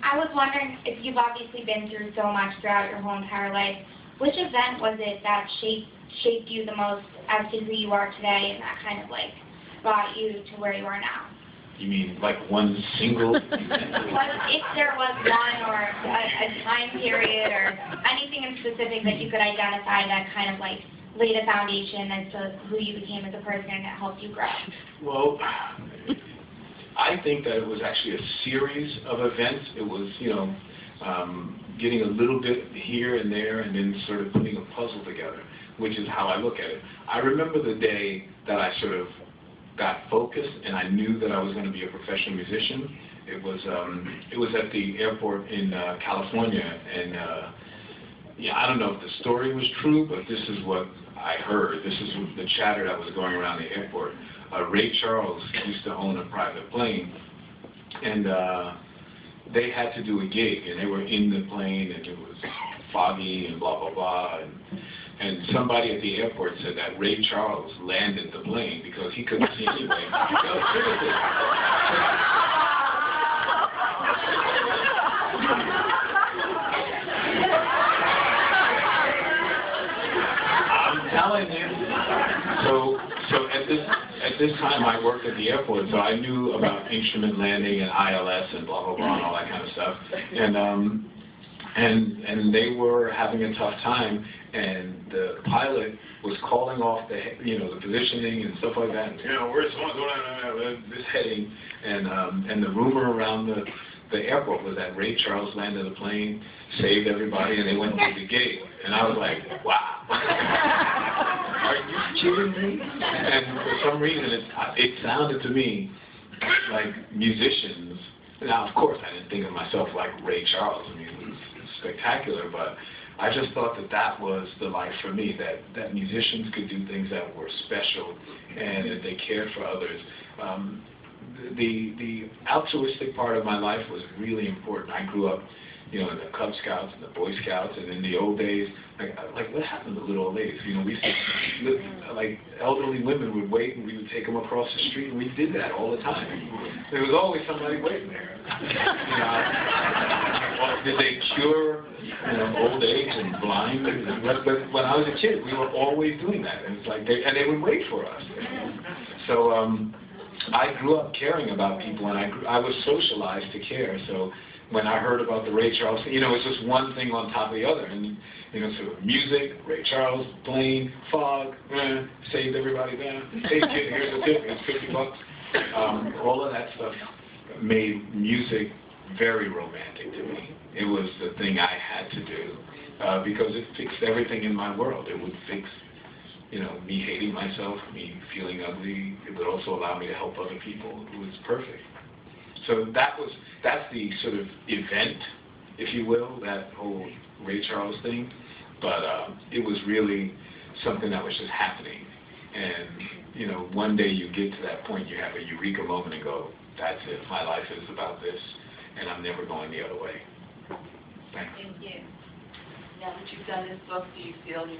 I was wondering if you've obviously been through so much throughout your whole entire life, which event was it that shaped you the most as to who you are today and that kind of like brought you to where you are now? You mean like one single event? If there was one or a time period or anything in specific that you could identify that kind of like laid a foundation as to who you became as a person and that helped you grow? Well, I think that it was actually a series of events. It was, getting a little bit here and there and then sort of putting a puzzle together, which is how I look at it. I remember the day that I sort of got focused and I knew that I was going to be a professional musician. It was at the airport in California, and I don't know if the story was true, but this is what I heard. This is the chatter that was going around the airport. Ray Charles used to own a private plane, and they had to do a gig, and they were in the plane, and it was foggy and blah, blah, blah. And somebody at the airport said that Ray Charles landed the plane because he couldn't see anyway. No, seriously. I'm telling you. So at this time I worked at the airport, so I knew about instrument landing and ILS and blah, blah, blah, and all that kind of stuff. And they were having a tough time, and the pilot was calling off the positioning and stuff like that. Where's this heading? And the rumor around the airport was that Ray Charles landed the plane, saved everybody, and they went to the gig. And I was like, wow. Are you kidding me? And for some reason, it sounded to me like musicians. Now, of course, I didn't think of myself like Ray Charles. I mean, it was spectacular, but I just thought that was the life for me, that musicians could do things that were special and that they cared for others. The altruistic part of my life was really important. I grew up, in the Cub Scouts and the Boy Scouts, and in the old days, like what happened to little old ladies? We used to, like elderly women would wait, and we would take them across the street, and we did that all the time. There was always somebody waiting there. Did they cure, old age and blind? But when I was a kid, we were always doing that, and it's like and they would wait for us. So I grew up caring about people, and I was socialized to care. So when I heard about the Ray Charles, it's just one thing on top of the other, and sort of music, Ray Charles, plane, fog, saved everybody there. Hey kid, here's a tip, it's $50. All of that stuff made music very romantic to me. It was the thing I had to do because it fixed everything in my world. It would fix, me hating myself, me feeling ugly. It would also allow me to help other people. It was perfect. So that's the sort of event, if you will, that whole Ray Charles thing. But it was really something that was just happening. And, one day you get to that point, you have a eureka moment and go, that's it, my life is about this, and I'm never going the other way. Thanks. Thank you. Now that you've done this book, do you feel you